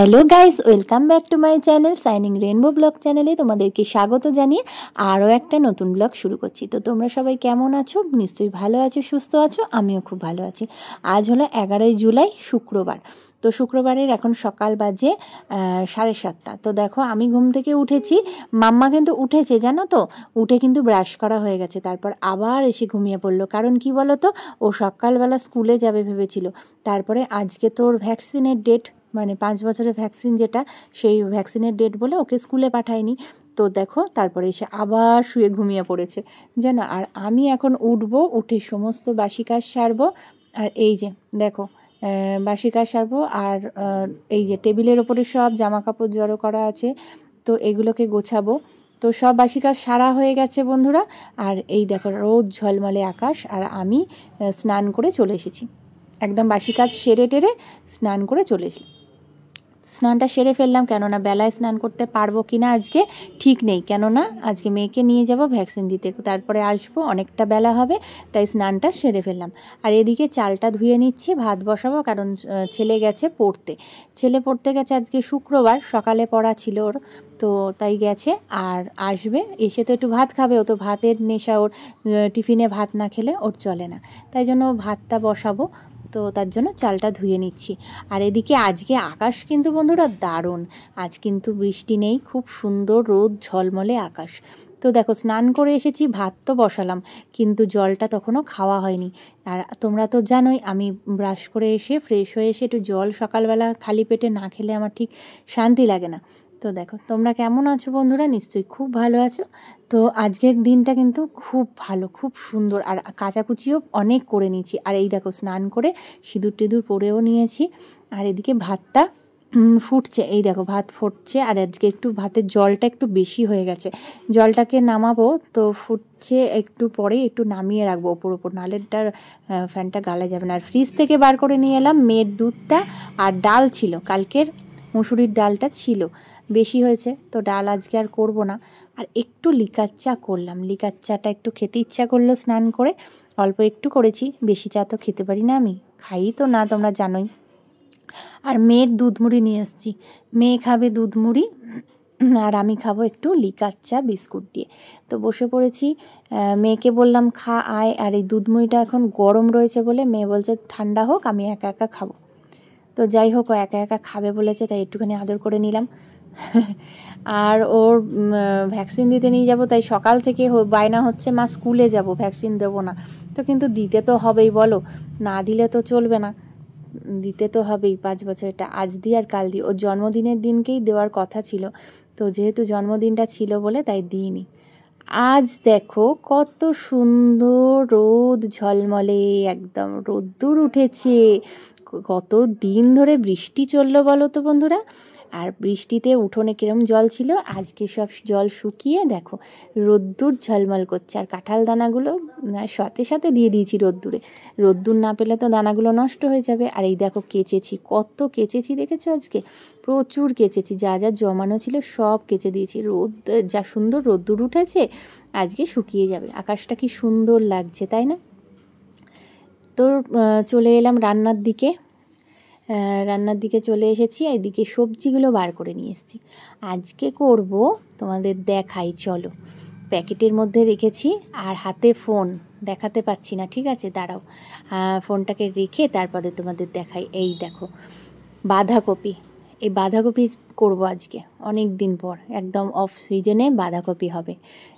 Hello guys, welcome back to my channel shining rainbow blog চ্যানেলে তোমাদেরকে স্বাগত জানিয়ে আরও একটা নতুন ব্লগ শুরু করছি। তো তোমরা সবাই কেমন আছো? নিশ্চয়ই ভালো আছো, সুস্থ আছো। আমিও খুব ভালো আছি। আজ হলো 11ই জুলাই, শুক্রবার। তো শুক্রবারের এখন সকাল বাজে 7:30। তো দেখো আমি ঘুম থেকে উঠেছি, মাম্মা কিন্তু উঠেছে জানো তো, উঠে কিন্তু ব্রাশ করা হয়ে গেছে, তারপর আবার এসে ঘুমিয়ে পড়লো। কারণ কি বলো তো, ও সকালবেলা স্কুলে যাবে ভেবেছিল। তারপরে আজকে তোর ভ্যাকসিনের ডেট, মানে 5 বছরের ভ্যাকসিন যেটা, সেই ভ্যাকসিনের ডেট বলে ওকে স্কুলে পাঠায়নি। তো দেখো তারপরে এসে আবার শুয়ে ঘুমিয়ে পড়েছে জানো। আর আমি এখন উঠবো, উঠে সমস্ত বাসি কাজ সারবো। আর এই যে দেখো বাসি কাজ সারবো। আর এই যে টেবিলের ওপরে সব জামা কাপড় জড়ো করা আছে, তো এগুলোকে গোছাবো। তো সব বাসি কাজ সারা হয়ে গেছে বন্ধুরা। আর এই দেখো রোদ ঝলমলে আকাশ, আর আমি স্নান করে চলে এসেছি। একদম বাসি কাজ সেরে টেরে স্নান করে চলে এসেছি। স্নানটা সেরে ফেললাম, কেননা বেলায় স্নান করতে পারবো কি না আজকে ঠিক নেই, কেননা আজকে মেয়েকে নিয়ে যাব ভ্যাকসিন দিতে, তারপরে আসবো, অনেকটা বেলা হবে, তাই স্নানটা সেরে ফেললাম। আর এদিকে চালটা ধুয়ে নিচ্ছি, ভাত বসাবো, কারণ ছেলে গেছে পড়তে। ছেলে পড়তে গেছে, আজকে শুক্রবার, সকালে পড়া ছিল ওর, তো তাই গেছে। আর আসবে, এসে তো একটু ভাত খাবে, ও তো ভাতের নেশা ওর, টিফিনে ভাত না খেলে ওর চলে না, তাই জন্য ভাতটা বসাবো। তো তার জন্য চালটা ধুয়ে নিচ্ছি। আর এদিকে আজকে আকাশ কিন্তু বন্ধুরা দারুণ, আজ কিন্তু বৃষ্টি নেই, খুব সুন্দর রোদ ঝলমলে আকাশ। তো দেখো স্নান করে এসেছি, ভাত তো বসালাম, কিন্তু জলটা তখনও খাওয়া হয়নি। আর তোমরা তো জানোই, আমি ব্রাশ করে এসে ফ্রেশ হয়ে এসে একটু জল সকালবেলা খালি পেটে না খেলে আমার ঠিক শান্তি লাগে না। তো দেখো তোমরা কেমন আছো বন্ধুরা? নিশ্চয়ই খুব ভালো আছো। তো আজকের দিনটা কিন্তু খুব ভালো, খুব সুন্দর। আর কাচাকুচিও অনেক করে নিয়েছি। আর এই দেখো স্নান করে সিঁদুর টিঁদুর পরেও নিয়েছি। আর এদিকে ভাতটা ফুটছে, এই দেখো ভাত ফুটছে। আর আজকে একটু ভাতের জলটা একটু বেশি হয়ে গেছে, জলটাকে নামাবো, তো ফুটছে, একটু পরে একটু নামিয়ে রাখবো ওপর ওপর, নাহলে ফ্যানটা গালা যাবে না। আর ফ্রিজ থেকে বার করে নিয়ে এলাম মেয়ের দুধটা, আর ডাল ছিল কালকের, মুসুরির ডালটা ছিল, বেশি হয়েছে, তো ডাল আজকে আর করব না। আর একটু লিকার চা করলাম, লিকার চাটা একটু খেতে ইচ্ছা করলো স্নান করে, অল্প একটু করেছি, বেশি চা তো খেতে পারি না, আমি খাই তো না, তোমরা জানোই। আর মেয়ের দুধ মুড়ি নিয়ে এসেছি, মেয়ে খাবে দুধ মুড়ি, আর আমি খাবো একটু লিকার চা বিস্কুট দিয়ে। তো বসে পড়েছি, মেয়েকে বললাম খা আয়। আর এই দুধ মুড়িটা এখন গরম রয়েছে বলে মেয়ে বলছে ঠান্ডা হোক, আমি একা একা খাবো। তো যাই হোক, ও একা একা খাবে বলেছে, তাই একটুখানি আদর করে নিলাম। আর ওর ভ্যাকসিন দিতে নিয়ে যাব, তাই সকাল থেকে বায়না হচ্ছে মা স্কুলে যাব, ভ্যাকসিন দেবো না। তো কিন্তু দিতে তো হবেই, বলো, না দিলে তো চলবে না, দিতে তো হবেই। 5 বছর, এটা আজ দিই আর কাল দিই, ওর জন্মদিনের দিনকেই দেওয়ার কথা ছিল, তো যেহেতু জন্মদিনটা ছিল বলে তাই দিইনি। আজ দেখো কত সুন্দর রোদ ঝলমলে, একদম রোদ্দুর উঠেছে। কত দিন ধরে বৃষ্টি চললো বলো তো বন্ধুরা। আর বৃষ্টিতে উঠোনে কিরম জল ছিল, আজকে সব জল শুকিয়ে দেখো রোদ্দুর ঝলমল করছে। আর কাঁঠাল দানাগুলো সাথে সাথে দিয়ে দিয়েছি রোদ্দুরে, রোদ্দুর না পেলে তো দানাগুলো নষ্ট হয়ে যাবে। আর এই দেখো কেচেছি, কত কেচেছি দেখেছো, আজকে প্রচুর কেচেছি, যা যা জমানো ছিল সব কেচে দিয়েছি। রোদ যা সুন্দর রোদ্দুর উঠেছে, আজকে শুকিয়ে যাবে। আকাশটা কি সুন্দর লাগছে তাই না? তো চলে এলাম রান্নার দিকে, রান্নার দিকে চলে এসেছি। এদিকে সবজিগুলো বার করে নিয়ে এসেছি, আজকে করব, তোমাদের দেখাই চলো। প্যাকেটের মধ্যে রেখেছি, আর হাতে ফোন, দেখাতে পাচ্ছি না, ঠিক আছে দাঁড়াও, ফোনটাকে রেখে তারপরে তোমাদের দেখাই। এই দেখো বাঁধাকপি, এই বাঁধাকপি করব আজকে, অনেক দিন পর একদম অফ সিজনে বাঁধাকপি হবে,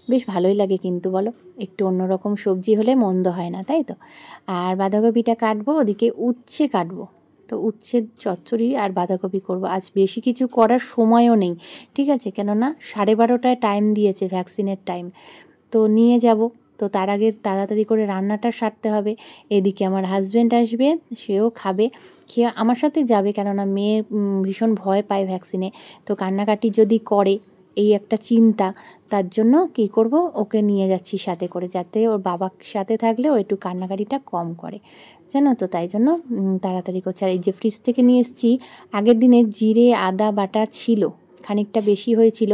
বেশ ভালোই লাগে কিন্তু বলো, একটু অন্যরকম সবজি হলে মন্দ হয় না, তাই তো। আর বাঁধাকপিটা কাটবো, ওদিকে উচ্ছে কাটবো, তো উচ্ছে চচ্চড়ি আর বাঁধাকপি করব। আজ বেশি কিছু করার সময়ও নেই, ঠিক আছে, কেননা 12:30টায় টাইম দিয়েছে, ভ্যাকসিনের টাইম, তো নিয়ে যাব, তো তার আগে তাড়াতাড়ি করে রান্নাটা সারতে হবে। এদিকে আমার হাজব্যান্ড আসবে, সেও খাবে, খেয়ে আমার সাথে যাবে, কেননা মেয়ে ভীষণ ভয় পায় ভ্যাকসিনে, তো কান্নাকাটি যদি করে এই একটা চিন্তা, তার জন্য কি করব, ওকে নিয়ে যাচ্ছি সাথে করে, যাতে ওর বাবার সাথে থাকলে ও একটু কান্নাকাটিটা কম করে, জানো তো, তাই জন্য তাড়াতাড়ি করছে। আর এই যে ফ্রিজ থেকে নিয়ে এসেছি, আগের দিনে জিরে আদা বাটা ছিল, খানিকটা বেশি হয়েছিল,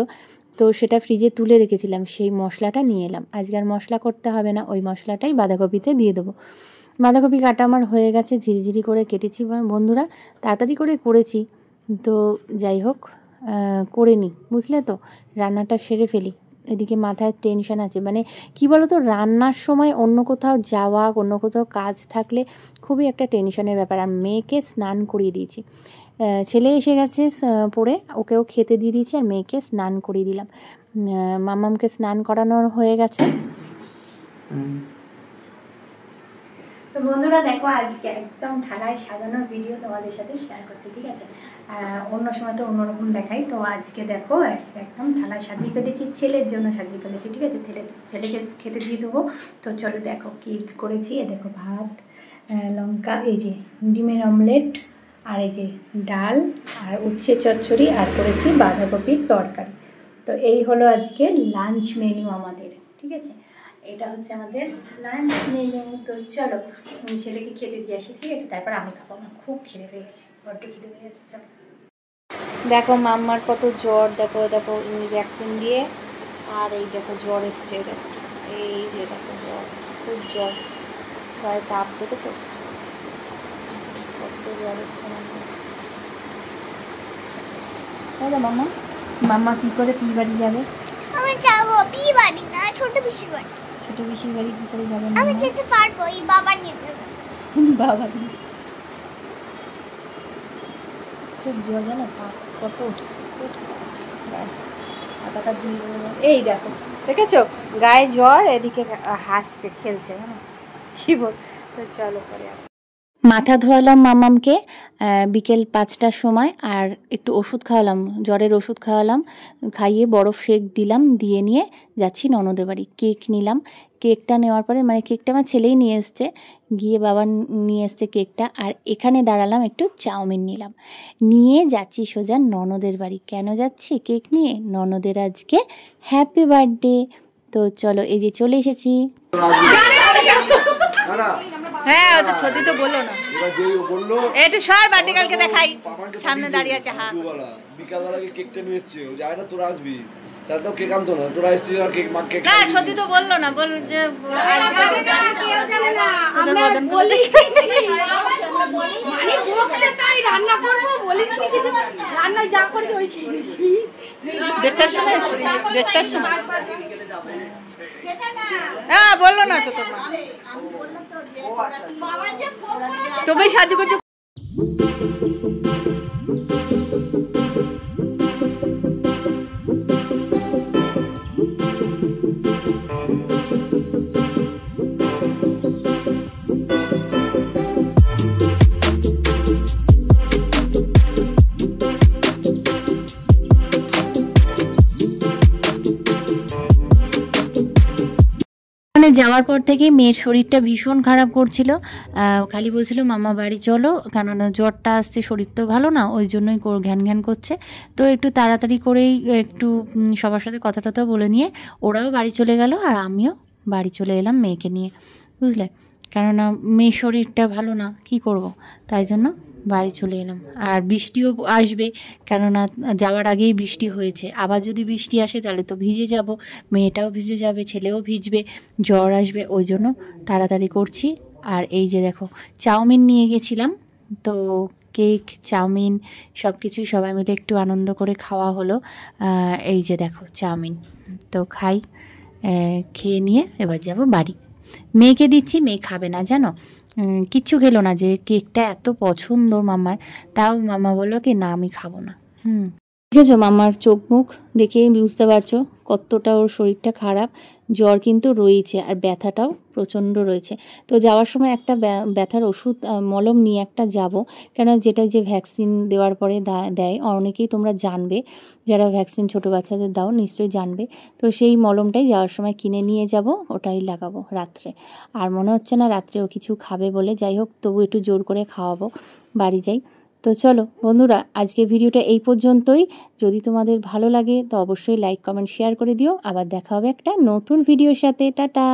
তো সেটা ফ্রিজে তুলে রেখেছিলাম, সেই মশলাটা নিয়ে এলাম। আজকে আর মশলা করতে হবে না, ওই মশলাটাই বাঁধাকপিতে দিয়ে দেবো। বাঁধাকপি কাটা আমার হয়ে গেছে, ঝিরিঝিরি করে কেটেছি বন্ধুরা, তাড়াতাড়ি করে করেছি, তো যাই হোক করে নিই, বুঝলে তো, রান্নাটা সেরে ফেলি। এদিকে মাথায় টেনশন আছে, মানে কি বলো তো, রান্নার সময় অন্য কোথাও যাওয়া, অন্য কোথাও কাজ থাকলে খুবই একটা টেনশনের ব্যাপার। আর মেয়েকে স্নান করিয়ে দিয়েছি, ছেলে এসে গেছে পড়ে, ওকেও খেতে দিয়ে দিয়েছি আর মেয়েকে স্নান করিয়ে দিলাম। মামামকে স্নান করানো হয়ে গেছে। তো বন্ধুরা দেখো, আজকে একদম ঢালাই সাজানোর ভিডিও তোমাদের সাথে শেয়ার করছি, ঠিক আছে। অন্য সময় তো অন্যরকম দেখাই, তো আজকে দেখো একদম ঢালাই সাজিয়ে ফেলেছি, ছেলের জন্য সাজিয়ে ফেলেছি, ঠিক আছে। ছেলেকে খেতে দিয়ে দেবো। তো চলো দেখো কী করেছি। এ দেখো ভাত, লঙ্কা, এই যে ডিমের অমলেট, আর এই যে ডাল, আর উচ্ছে চচ্চড়ি, আর করেছি বাঁধাকপির তরকারি। তো এই হলো আজকে লাঞ্চ মেনু আমাদের, ঠিক আছে। এটা হচ্ছে আমাদের লাঞ্চ মেনু। তো চলো ছেলেকে খেতে দিয়ে আসি, ঠিক আছে, তারপর আমি খাবো। আমার খুব খিদে পেয়ে গেছে, বড্ড খিদে পেয়ে গেছে। চলো দেখো মাম্মার কত জ্বর, দেখো দেখো ভ্যাকসিন দিয়ে, আর এই দেখো জ্বর এসছে, দেখো এই যে দেখো জ্বর, খুব জ্বর, গায়ে তাপ দেখেছো কত জ্বর এসছে মাম্মা। মাম্মা কি করে পি বাড়ি যাবে? আমি যাবো পি বাড়ি না, ছোট পিসির বাড়ি। ছোট পিসির বাড়ি কি করে যাবেন? আমি যেতে পারবো, এই বাবা নিয়ে যাবে। বাবা খুব জ্বর, জানো কত মাথাটা ধুয়ে। এই দেখো দেখেছো গায়ে জ্বর, এদিকে হাসছে খেলছে, জানো কি বল। তো চলো পরে আসি। মাথা ধোয়ালাম মামামকে বিকেল 5টার সময়, আর একটু ওষুধ খাওয়ালাম, জ্বরের ওষুধ খাওয়ালাম, খাইয়ে বরফ শেক দিলাম, দিয়ে নিয়ে যাচ্ছি ননদের বাড়ি। কেক নিলাম, কেকটা নেওয়ার পরে, মানে কেকটা আমার ছেলেই নিয়ে এসছে, গিয়ে বাবা নিয়ে এসছে কেকটা, আর এখানে দাঁড়ালাম, একটু চাউমিন নিলাম, নিয়ে যাচ্ছি সোজা ননদের বাড়ি। কেন যাচ্ছি? কেক নিয়ে, ননদের আজকে হ্যাপি বার্থডে। তো চলো এই যে চলে এসেছি। হ্যাঁ তো ছদি তো বললো না, একটু সর বার্থডে কালকে দেখাই, সামনে দাঁড়িয়ে আছে। হ্যাঁ বিকালবেলা কেকটা নিয়ে এসছে, ও যায় না, তোরা আসবি, তাহলে তো কেক আনতো না, তোরা এসছিস আর কেক মা কেক না, ছদি তো বললো না, বল যে রান্না করবো বলিস, রান্না যা করছি ওই খেয়েছি। 1টার সময় হ্যাঁ বললো না তো, তুমি সাহায্য করছো। যাওয়ার পর থেকে মেয়ের শরীরটা ভীষণ খারাপ করছিল, খালি বলছিল মামা বাড়ি চলো, কেননা জ্বরটা আসছে, শরীর তো ভালো না, ওই জন্যই ঘ্যান ঘ্যান করছে। তো একটু তাড়াতাড়ি করেই একটু সবার সাথে কথা টথা বলে নিয়ে ওরাও বাড়ি চলে গেল, আর আমিও বাড়ি চলে এলাম মেয়েকে নিয়ে, বুঝলে, কেননা মেয়ের শরীরটা ভালো না, কি করব, তাই জন্য বাড়ি চলে এলাম। আর বৃষ্টিও আসবে, কেননা যাওয়ার আগেই বৃষ্টি হয়েছে, আবার যদি বৃষ্টি আসে তাহলে তো ভিজে যাব, মেয়েটাও ভিজে যাবে, ছেলেও ভিজবে, জ্বর আসবে, ওই জন্য তাড়াতাড়ি করছি। আর এই যে দেখো চাউমিন নিয়ে গেছিলাম, তো কেক চাউমিন সব কিছুই সবাই মিলে একটু আনন্দ করে খাওয়া হলো। এই যে দেখো চাউমিন, তো খাই, খেয়ে নিয়ে এবার যাব বাড়ি। মেয়েকে দিচ্ছি, মেয়ে খাবে না জানো, কিচ্ছু খেলো না, যে কেকটা এত পছন্দ মামার, তাও মামা বললো কি না আমি খাবো না। দেখেছো মামার চোখ মুখ দেখেই বুঝতে পারছো কতটা ওর শরীরটা খারাপ, জ্বর কিন্তু রয়েছে, আর ব্যথাটাও প্রচণ্ড রয়েছে। তো যাওয়ার সময় একটা ব্যথার ওষুধ মলম নিয়ে একটা যাব, কেন যেটা যে ভ্যাকসিন দেওয়ার পরে দেয়, অনেকেই তোমরা জানবে, যারা ভ্যাকসিন ছোটো বাচ্চাদের দাও নিশ্চয়ই জানবে। তো সেই মলমটাই যাওয়ার সময় কিনে নিয়ে যাব, ওটাই লাগাবো রাত্রে। আর মনে হচ্ছে না রাত্রেও কিছু খাবে বলে, যাই হোক তবু একটু জোর করে খাওয়াবো, বাড়ি যাই। তো চলো বন্ধুরা, আজকে ভিডিওটা এই পর্যন্তই। যদি তোমাদের ভালো লাগে তো অবশ্যই লাইক কমেন্ট শেয়ার করে দিও। আবার দেখা হবে একটা নতুন ভিডিওর সাথে। টাটা।